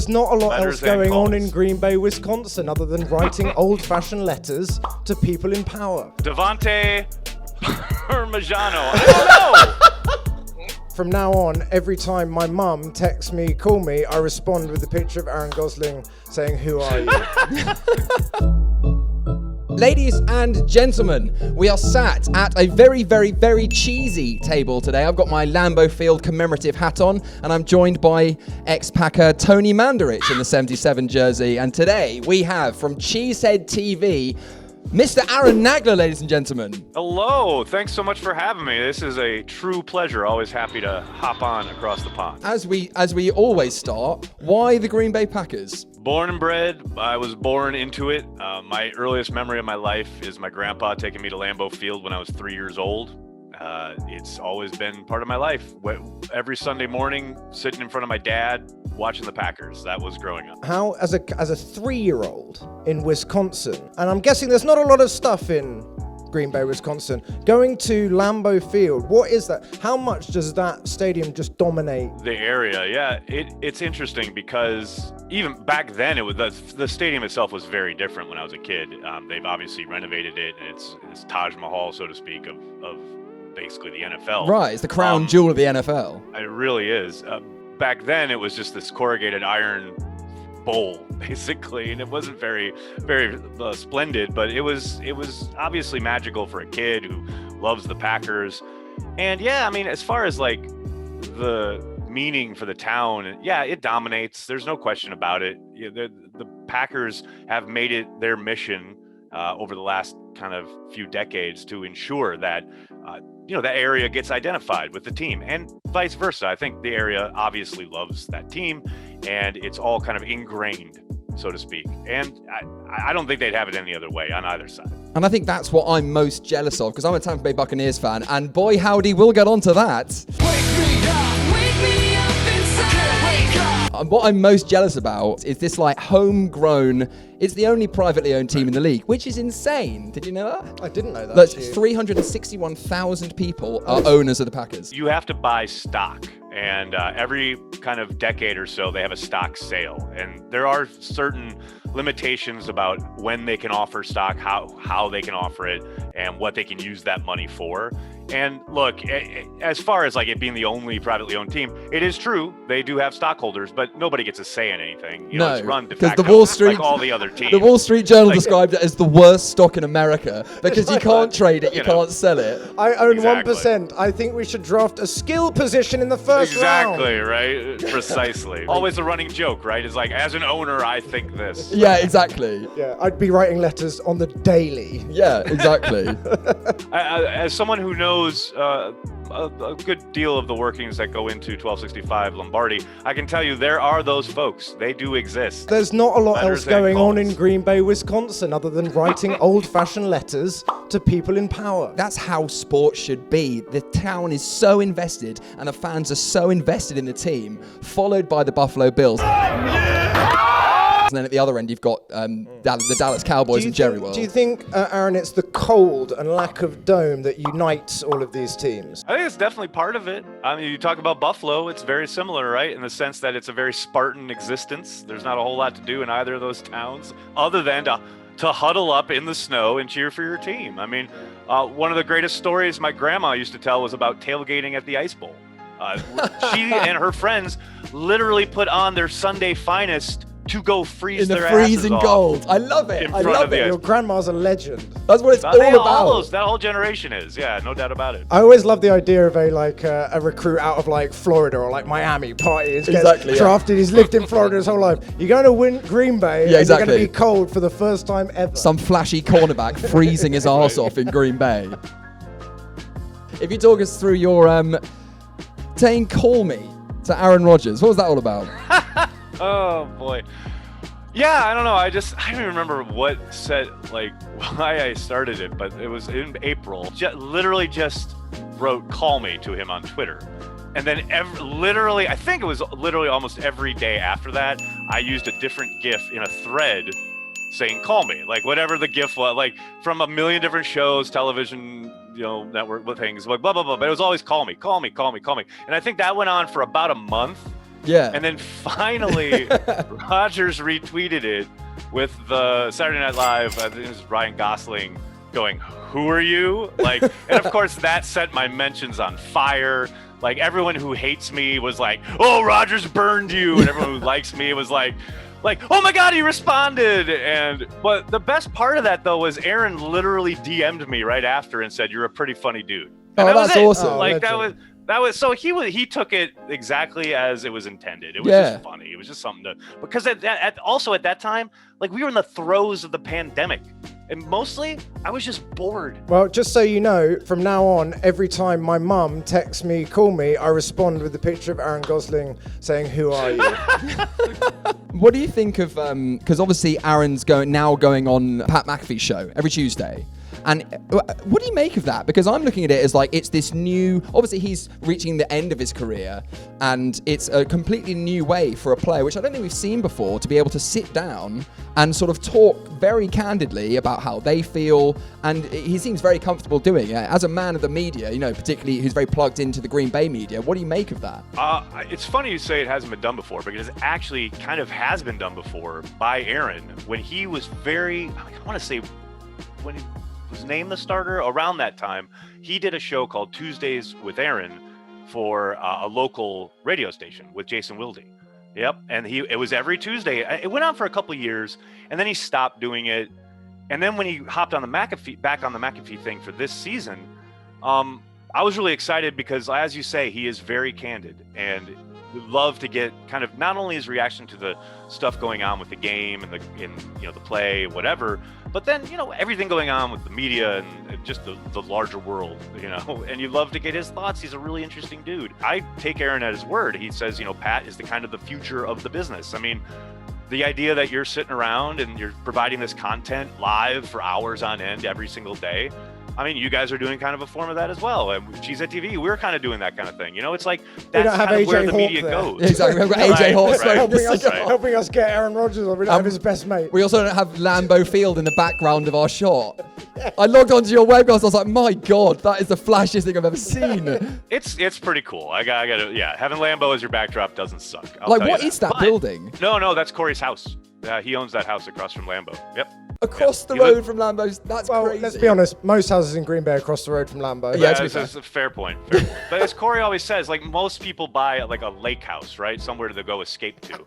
There's not a lot Letters else going on calls. in Green Bay, Wisconsin, other than writing old-fashioned letters to people in power. Devontae Parmigiano. I don't know. From now on, every time my mum texts me, call me, I respond with a picture of Aaron Gosling saying, "Who are you?" Ladies and gentlemen, we are sat at a very, very, very cheesy table today. I've got my Lambeau Field commemorative hat on, and I'm joined by ex-Packer Tony Mandarich in the 77 jersey. And today we have from Cheesehead TV, Mr. AARON Nagler, ladies and gentlemen. Hello. Thanks so much for having me. This is a true pleasure. Always happy to hop on across the pond. As we always start, why the Green Bay Packers? Born and bred. I was born into it. My earliest memory of my life is my grandpa taking me to Lambeau Field when I was 3 years old. It's always been part of my life. Every Sunday morning, sitting in front of my dad, watching the Packers. That was growing up. How, as a 3-year-old in Wisconsin, and I'm guessing there's not a lot of stuff in Green Bay, Wisconsin, going to Lambeau Field, what is that? How much does that stadium just dominate? The area, yeah. It's interesting because even back then, the stadium itself was very different when I was a kid. They've obviously renovated it, and it's Taj Mahal, so to speak, of basically the NFL. Right, it's the crown jewel of the NFL. It really is. Back then, it was just this corrugated iron bowl, basically, and it wasn't very, very splendid, but it was obviously magical for a kid who loves the Packers. And yeah, I mean, as far as like the meaning for the town, yeah, it dominates. There's no question about it. The Packers have made it their mission over the last kind of few decades to ensure that that area gets identified with the team, and vice versa. I think the area obviously loves that team, and it's all kind of ingrained, so to speak. And I don't think they'd have it any other way on either side. And I think that's what I'm most jealous of, because I'm a Tampa Bay Buccaneers fan, and boy howdy, we'll get onto that. Wake me up inside. Wake up. And what I'm most jealous about is this like homegrown, it's the only privately owned team in the league, which is insane. Did you know that? I didn't know that. That's 361,000 people are owners of the Packers. You have to buy stock, and every kind of decade or so, they have a stock sale. And there are certain limitations about when they can offer stock, how they can offer it, and what they can use that money for. And look, as far as like it being the only privately owned team, it is true they do have stockholders, but nobody gets a say in anything. You know, it's run de facto, the Wall Street, like all the other teams. The Wall Street Journal described it as the worst stock in America because you can't trade it, you can't sell it. I own Exactly. 1%. I think we should draft a skill position in the first round. Exactly, right? Precisely. Always a running joke, right? It's like, as an owner, I think this. Yeah, exactly. Yeah, I'd be writing letters on the daily. Yeah, exactly. As someone who knows a good deal of the workings that go into 1265 Lombardi, I can tell you there are those folks. They do exist. There's not a lot Letters else and going on in calls. Green Bay, Wisconsin, other than writing old-fashioned letters to people in power. That's how sports should be. The town is so invested and the fans are so invested in the team, followed by the Buffalo Bills. And then at the other end, you've got the Dallas Cowboys and Jerry World. Do you think, Aaron, it's the cold and lack of dome that unites all of these teams? I think it's definitely part of it. I mean, you talk about Buffalo, it's very similar, right? In the sense that it's a very Spartan existence. There's not a whole lot to do in either of those towns other than to huddle up in the snow and cheer for your team. I mean, one of the greatest stories my grandma used to tell was about tailgating at the Ice Bowl. She and her friends literally put on their Sunday finest to go freeze in the their freezing asses gold. off I love it. in I front love of the it. ice. Your grandma's a legend. That's what it's all about. That whole generation is, yeah, no doubt about it. I always love the idea of a recruit out of like Florida or like Miami parties, gets Exactly, yeah. drafted. He's lived in Florida his whole life. You're going to win Green Bay, Yeah, and you're going exactly. to be cold for the first time ever. Some flashy cornerback freezing his arse off in Green Bay. If you talk us through your saying "call me" to Aaron Rodgers, what was that all about? Oh boy. Yeah, I don't know. I don't even remember what said, like, why I started it, but it was in April. Literally just wrote "call me" to him on Twitter. And then I think it was literally almost every day after that, I used a different GIF in a thread saying "call me," like whatever the GIF was, like from a million different shows, television, network with things, like blah blah blah. But it was always "call me, call me, call me, call me." And I think that went on for about a month. Yeah. And then finally, Rodgers retweeted it with the Saturday Night Live, I think it was Ryan Gosling, going, "Who are you?" Like, and of course that set my mentions on fire. Like, everyone who hates me was like, "Oh, Rodgers burned you," and everyone who likes me was like, "Oh my God, he responded!" But the best part of that though was Aaron literally DM'd me right after and said, "You're a pretty funny dude." And that was that's it. awesome. Like, that was so he took it exactly as it was intended. It was just funny. It was just something to, because also at that time, like, we were in the throes of the pandemic, and mostly I was just bored. Well, just so you know, from now on, every time my mum texts me, call me, I respond with the picture of Aaron Gosling saying, "Who are you?" What do you think of, because obviously Aaron's going on Pat McAfee Show every Tuesday. And what do you make of that? Because I'm looking at it as like, it's this new, obviously he's reaching the end of his career, and it's a completely new way for a player, which I don't think we've seen before, to be able to sit down and sort of talk very candidly about how they feel. And he seems very comfortable doing it. As a man of the media, you know, particularly who's very plugged into the Green Bay media, what do you make of that? It's funny you say it hasn't been done before, because it actually kind of has been done before by Aaron when he was I want to say, when he was named the starter around that time, he did a show called Tuesdays with Aaron for a local radio station with Jason Wilde. Yep. And it was every Tuesday. It went on for a couple of years, and then he stopped doing it. And then when he hopped on the McAfee thing for this season, I was really excited because, as you say, he is very candid, and we love to get kind of not only his reaction to the stuff going on with the game and the play, whatever, but then, everything going on with the media and just the larger world, and you love to get his thoughts. He's a really interesting dude. I take Aaron at his word. He says, Pat is the kind of the future of the business. I mean, the idea that you're sitting around and you're providing this content live for hours on end every single day. I mean, you guys are doing kind of a form of that as well. And with Cheesehead TV, we're kind of doing that kind of thing. It's like, that's kind of where the media goes. Exactly. We've got AJ Hawk helping us get Aaron Rodgers on. We don't have his best mate. We also don't have Lambeau Field in the background of our shot. I logged onto your webcast. I was like, my God, that is the flashiest thing I've ever seen. It's pretty cool. I got to, having Lambeau as your backdrop doesn't suck. What is that building? No, that's Corey's house. He owns that house across from Lambeau. Yep. Across the road from Lambeau's. That's crazy. Let's be honest. Most houses in Green Bay are across the road from Lambeau. Yeah, that's a fair point. But as Corey always says, like, most people buy like a lake house, right? Somewhere to go escape to.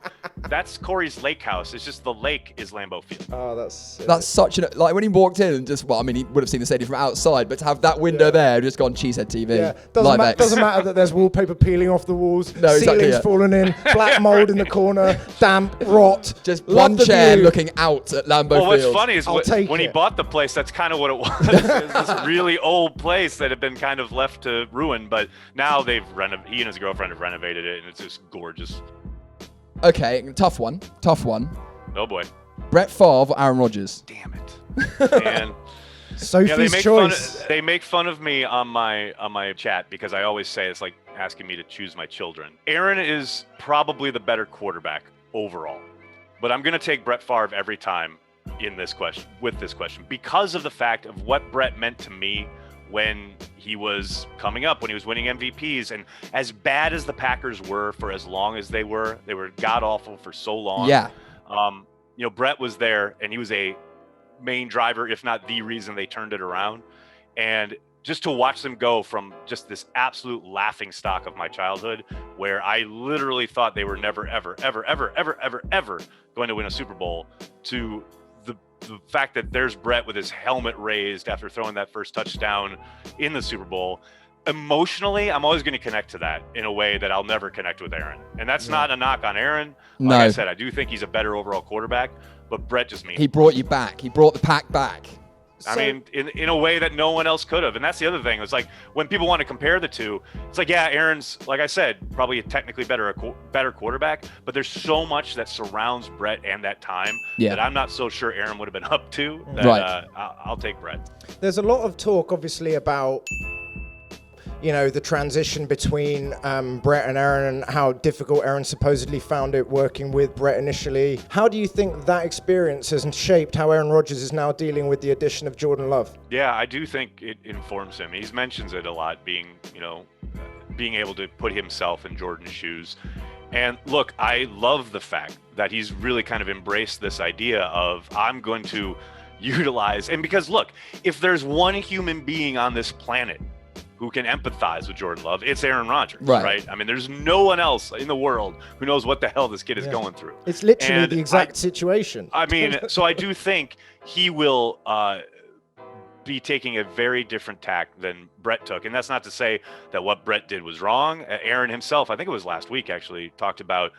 That's Corey's lake house. It's just the lake is Lambeau Field. Oh, that's such like, when he walked in and just, he would have seen the stadium from outside, but to have that window there, just gone Cheesehead TV. Yeah, doesn't matter that there's wallpaper peeling off the walls, ceilings falling in, black mold in the corner, damp, rot. Just one chair looking out at Lambeau Field. Well, what's funny is when he bought the place, that's kind of what it was. It was this really old place that had been kind of left to ruin, but now he and his girlfriend have renovated it, and it's just gorgeous. Okay, tough one. Oh boy. Brett Favre or Aaron Rodgers? Damn it. And Sophie's choice. They make fun of me on my chat because I always say it's like asking me to choose my children. Aaron is probably the better quarterback overall, but I'm going to take Brett Favre every time with this question because of the fact of what Brett meant to me when he was coming up, when he was winning MVPs. And as bad as the Packers were for as long as they were god awful for so long. Yeah. Brett was there, and he was a main driver, if not the reason they turned it around. And just to watch them go from just this absolute laughing stock of my childhood, where I literally thought they were never, ever, ever, ever, ever, ever, ever going to win a Super Bowl, to the fact that there's Brett with his helmet raised after throwing that first touchdown in the Super Bowl. Emotionally, I'm always going to connect to that in a way that I'll never connect with Aaron. And that's not a knock on Aaron. Like I said, I do think he's a better overall quarterback, but Brett just means he brought you back. He brought the pack back. I mean, in a way that no one else could have. And that's the other thing. It's like, when people want to compare the two, it's like, yeah, Aaron's, like I said, probably a technically better quarterback, but there's so much that surrounds Brett and that time that I'm not so sure Aaron would have been up to. I'll take Brett. There's a lot of talk, obviously, about the transition between Brett and Aaron, and how difficult Aaron supposedly found it working with Brett initially. How do you think that experience has shaped how Aaron Rodgers is now dealing with the addition of Jordan Love? Yeah, I do think it informs him. He mentions it a lot, being able to put himself in Jordan's shoes. And look, I love the fact that he's really kind of embraced this idea of I'm going to utilize, and because look, if there's one human being on this planet who can empathize with Jordan Love, it's Aaron Rodgers, right? I mean, there's no one else in the world who knows what the hell this kid is going through. It's literally the exact situation. I mean, so I do think he will be taking a very different tack than Brett took. And that's not to say that what Brett did was wrong. Aaron himself, I think it was last week actually, talked about,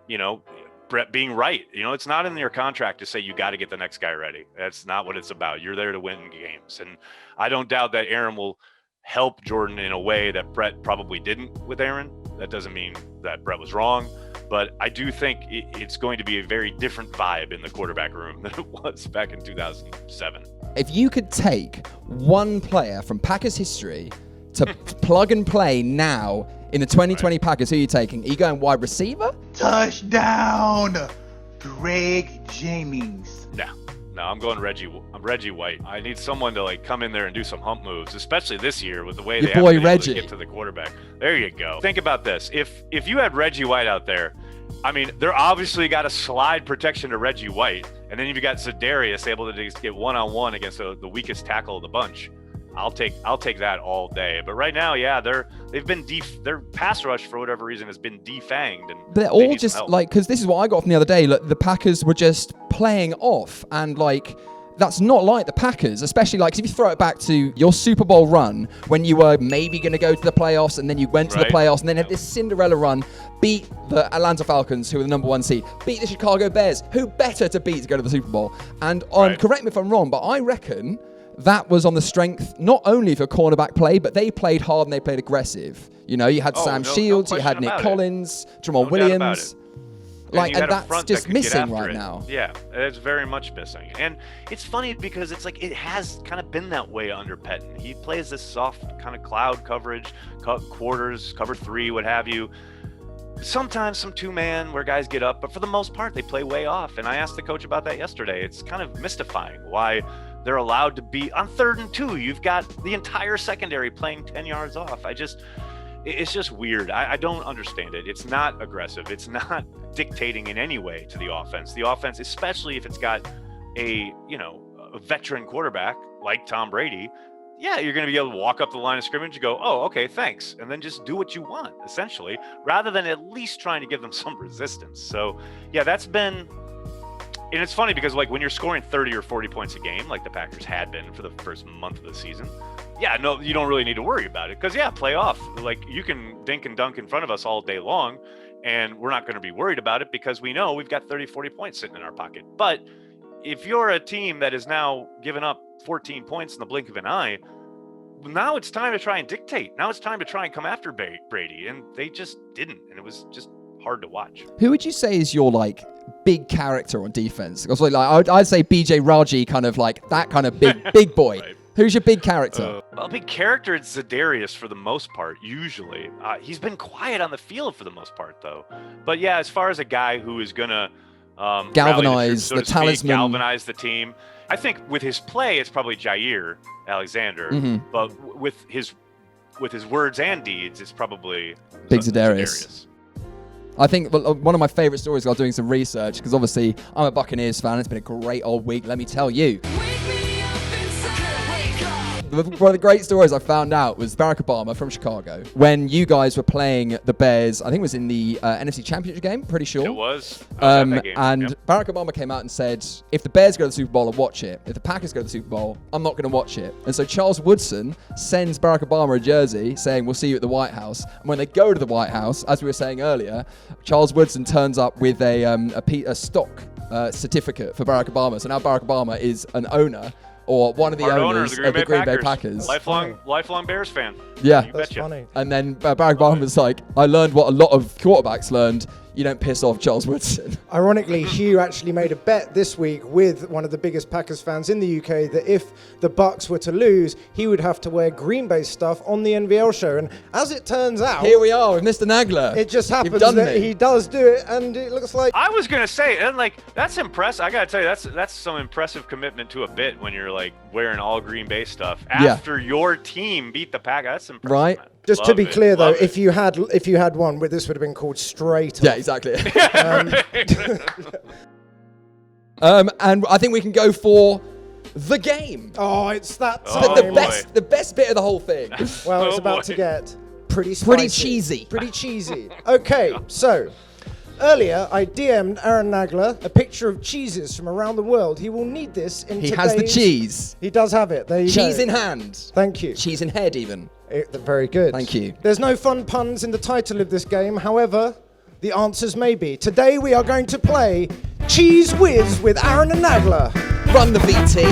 you know, Brett being right. You know, it's not in your contract to say you got to get the next guy ready. That's not what it's about. You're there to win games. And I don't doubt that Aaron will help Jordan in a way that Brett probably didn't with Aaron. That doesn't mean that Brett was wrong, but I do think it's going to be a very different vibe in the quarterback room than it was back in 2007. If you could take one player from Packers history to plug and play now in the 2020 Packers, who are you taking? Are you going wide receiver? Touchdown, Greg Jennings. No, I'm going Reggie White. I need someone to like come in there and do some hump moves, especially this year with the way Your they have boy been able Reggie. to get to the quarterback. There you go. Think about this. If you had Reggie White out there, I mean, they're obviously got a slide protection to Reggie White, and then you've got Za'Darius able to just get one-on-one against the weakest tackle of the bunch. I'll take that all day. But right now, yeah, their pass rush for whatever reason has been defanged, and They're all just like, because this is what I got from the other day. Look, the Packers were just playing off, and like that's not like the Packers, especially like 'cause if you throw it back to your Super Bowl run when you were maybe going to go to the playoffs, and then you went to the playoffs, and then had this Cinderella run, beat the Atlanta Falcons, who were the number 1 seed, beat the Chicago Bears, who better to beat to go to the Super Bowl. And correct me if I'm wrong, but I reckon that was on the strength not only of your cornerback play, but they played hard and they played aggressive. You know, you had Sam Shields, you had Nick Collins, Jamal Williams. Like, and that's just missing right now. Yeah, it's very much missing. And it's funny because it's like it has kind of been that way under Pettin. He plays this soft kind of cloud coverage, quarters, cover 3, what have you. Sometimes some 2-man where guys get up, but for the most part, they play way off. And I asked the coach about that yesterday. It's kind of mystifying why they're allowed to be on 3rd and 2. You've got the entire secondary playing 10 yards off. It's just weird. I don't understand it. It's not aggressive. It's not dictating in any way to the offense. The offense, especially if it's got a veteran quarterback like Tom Brady, yeah, you're going to be able to walk up the line of scrimmage and go, oh, okay, thanks. And then just do what you want, essentially, rather than at least trying to give them some resistance. So, yeah, that's been... And it's funny because, like, when you're scoring 30 or 40 points a game, like the Packers had been for the first month of the season, yeah, no, you don't really need to worry about it because, yeah, play off. Like, you can dink and dunk in front of us all day long, and we're not going to be worried about it because we know we've got 30, 40 points sitting in our pocket. But if you're a team that is now giving up 14 points in the blink of an eye, now it's time to try and dictate. Now it's time to try and come after Brady, and they just didn't, and it was just hard to watch. Who would you say is your like big character on defense? Because like I'd say BJ Raji, kind of like that kind of big boy. Right. Who's your big character? Well, big character, it's Za'Darius for the most part, usually. He's been quiet on the field for the most part, though. But yeah, as far as a guy who is going to galvanize the talisman, galvanize the team, I think with his play, it's probably Jair Alexander. Mm-hmm. But with his words and deeds, it's probably Big Za'Darius. I think one of my favorite stories while doing some research, because obviously I'm a Buccaneers fan. It's been a great old week, let me tell you. One of the great stories I found out was Barack Obama from Chicago. When you guys were playing the Bears, I think it was in the NFC Championship game, pretty sure. It was. And yep. Barack Obama came out and said, if the Bears go to the Super Bowl, I'll watch it. If the Packers go to the Super Bowl, I'm not going to watch it. And so Charles Woodson sends Barack Obama a jersey saying, we'll see you at the White House. And when they go to the White House, as we were saying earlier, Charles Woodson turns up with a stock certificate for Barack Obama. So now Barack Obama is an owner, or one of the owners of the Green Bay Packers. Lifelong Bears fan. Yeah. You betcha. Funny. And then Barack Obama was like, I learned what a lot of quarterbacks learned. You don't piss off Charles Woodson. Ironically, Hugh actually made a bet this week with one of the biggest Packers fans in the UK that if the Bucs were to lose, he would have to wear Green Bay stuff on the NVL show. And as it turns out, here we are with Mr. Nagler. It just happens that he does do it, and it looks like... I was going to say, and like, that's impressive. I got to tell you, that's some impressive commitment to a bit when you're like wearing all Green Bay stuff after your team beat the Packers. That's impressive, right? man. Just to Love be it, clear, though, love it. if you had one, this would have been called straight. Yeah, Off. exactly. And I think we can go for the game. Oh, it's that Oh, time. boy. The best bit of the whole thing. Well, it's Oh, about boy. to get pretty spicy. Pretty cheesy. Pretty cheesy. Okay, so earlier I DM'd Aaron Nagler a picture of cheeses from around the world. He will need this in He today's... has the cheese. He does have it. There you go. Cheese in hand. Thank you. Cheese in head, even. Very good. Thank you. There's no fun puns in the title of this game. However, the answers may be. Today we are going to play Cheese Whiz with Aaron and Nagler. Run the VT.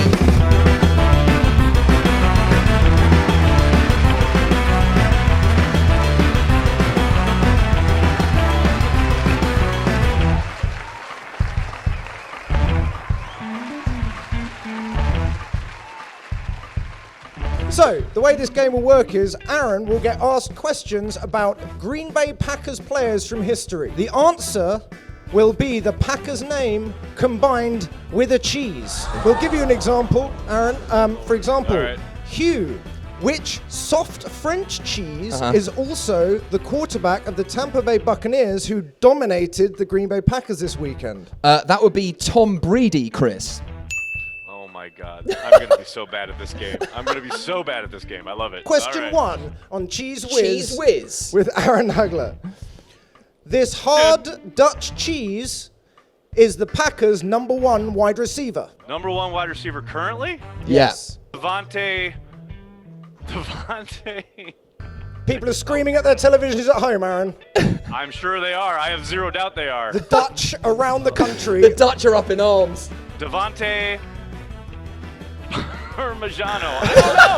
So, the way this game will work is Aaron will get asked questions about Green Bay Packers players from history. The answer will be the Packers name combined with a cheese. We'll give you an example, Aaron. For example, All right. Hugh, which soft French cheese is also the quarterback of the Tampa Bay Buccaneers who dominated the Green Bay Packers this weekend? That would be Tom Brady, Chris. Oh my God. I'm going to be so bad at this game. I'm going to be so bad at this game. I love it. Question All right. 1 on Cheese Whiz. Cheese whiz. With Aaron Nagler. This hard Dutch cheese is the Packers' #1 wide receiver. Number 1 wide receiver currently? Yes. Devontae. People are screaming at their televisions at home, Aaron. I'm sure they are. I have zero doubt they are. The Dutch around the country. The Dutch are up in arms. Devontae Parmigiano. I don't know.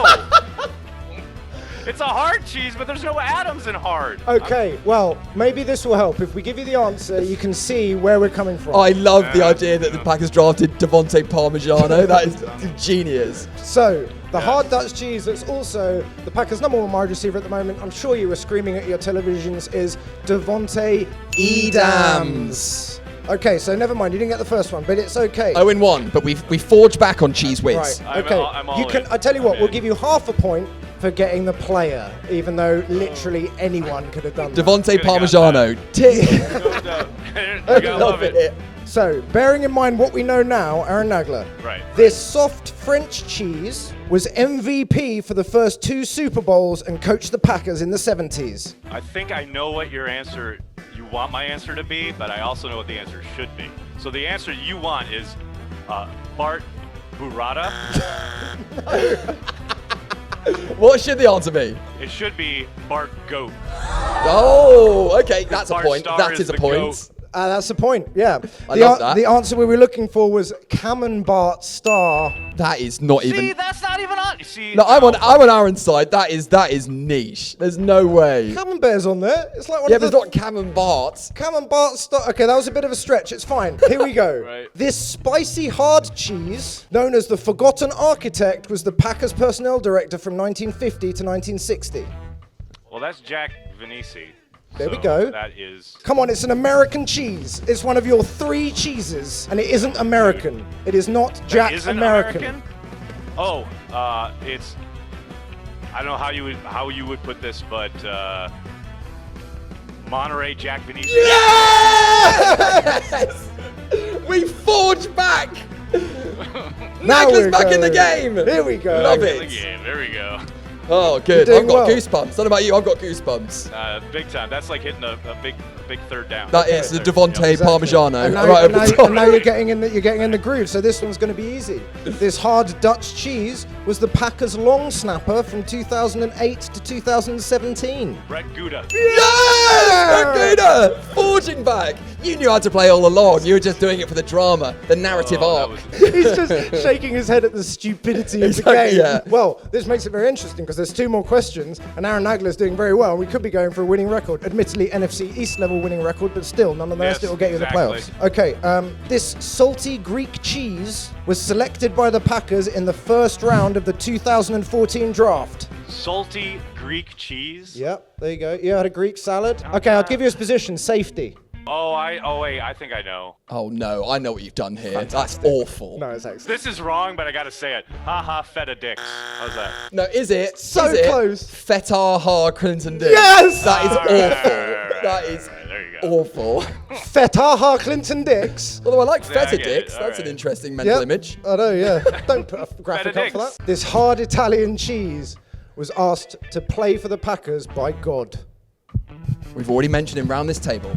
It's a hard cheese, but there's no atoms in hard. Okay, well, maybe this will help. If we give you the answer, you can see where we're coming from. I love the idea that the Packers drafted Devontae Parmigiano. That is genius. So, the hard Dutch cheese that's also the Packers' #1 wide receiver at the moment, I'm sure you were screaming at your televisions, is Devontae Adams. Okay, so never mind, you didn't get the first one, but it's okay. 0-1, but we forged back on Cheese Whiz. Right, okay. I'm all you can. in. I tell you what, I'm we'll in. give you half a point for getting the player, even though literally anyone could have done that. Devontae Could've got Parmigiano. No doubt. You gotta love it. So, bearing in mind what we know now, Aaron Nagler, Right. this soft French cheese was MVP for the first 2 Super Bowls and coached the Packers in the 70s. I think I know what you want my answer to be, but I also know what the answer should be. So the answer you want is Bart Burrata. What should the answer be? It should be Bart Goat. Oh, okay, that's a Bart point. Starr That is is a the point. goat. That's the point, yeah. I love that. The answer we were looking for was Camembert Star. That is not See, even. that's not even on. See, No, I'm on Aaron's side. That is niche. There's no way. Camembert's on there. It's like one Yeah, of but the... it's not Camembert. Camembert Star. Okay, that was a bit of a stretch. It's fine. Here we go. Right. This spicy hard cheese, known as the Forgotten Architect, was the Packers personnel director from 1950 to 1960. Well, that's Jack Venisi. There we So go. That is. Come on, it's an American cheese. It's one of your 3 cheeses, and it isn't American. It is not Jack Isn't American. Oh, it's. I don't know how you would put this, but Monterey Jack Venisi. Yes! We forged back. Now Nagler's we're back in the going. game. Here we go. Love The it. game. There we go. Oh, good. You're I've doing got well. goosebumps. I don't know about you. I've got goosebumps. Big time. That's like hitting a big third down. That is the Yep. Devontae Exactly. Parmigiano. And now, right and over now- the top. and now you're getting in the groove. So this one's going to be easy. This hard Dutch cheese was the Packers' long snapper from 2008 to 2017. Brett Gouda. Yes! Bermuda! Forging back! You knew how to play all along. You were just doing it for the drama, the narrative Oh, arc. that was- He's just shaking his head at the stupidity of Exactly, the game. yeah. Well, this makes it very interesting because there's 2 more questions, and Aaron Nagler is doing very well. We could be going for a winning record. Admittedly, NFC East level winning record, but still, nonetheless, Yes, it will get you in the exactly. playoffs. Okay, this salty Greek cheese was selected by the Packers in the first round of the 2014 draft. Salty Greek cheese. Yep, there you go. You had a Greek salad. Okay, I'll give you his position, safety. Oh wait, I think I know. Oh no, I know what you've done here. That's awful. No, it's excellent. This is wrong, but I gotta say it. Ha feta dicks. How's that? No, is it? So Is it? close. Fetaha Clinton Dix. Yes! That is Alright, awful. That is there you go. awful. Fetaha Clinton Dix. Although I like Yeah, I feta get dicks. it. That's an Alright. interesting mental Yep. image. I know, yeah. Don't put a graphic up for dicks. that. This hard Italian cheese was asked to play for the Packers by God. We've already mentioned him round this table.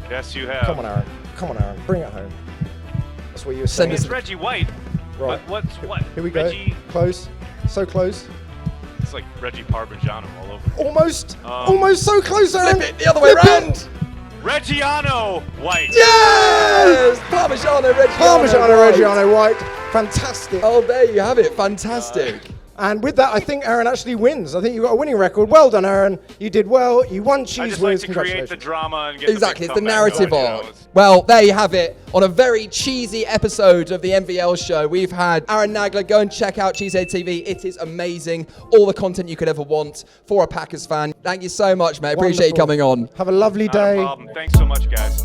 Yes, you have. Come on, Aaron. Come on, Aaron. Bring it home. That's what you were Send saying. us- It's Reggie White. Right. What? Here we go. Reggie, Close. So close. it's like Reggie Parmigiano all over. Almost. Almost so close, Aaron. Flip it the other way Flip it. round. Reggiano White. Yes! Parmigiano Reggiano. Parmigiano White. Reggiano White. Fantastic. Oh, there you have it. Fantastic. And with that, I think Aaron actually wins. I think you've got a winning record. Well done, Aaron. You did well. You won I Cheese just like Whiz. to create the Congratulations. drama and get Exactly, the it's big the comeback narrative going, you arc. know, it's- Well, there you have it. On a very cheesy episode of the NVL show, we've had Aaron Nagler. Go and check out Cheesehead TV. It is amazing. All the content you could ever want for a Packers fan. Thank you so much, mate. Appreciate you Wonderful. coming on. Have a lovely Not a day. problem. Thanks so much, guys.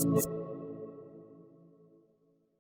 Thank you.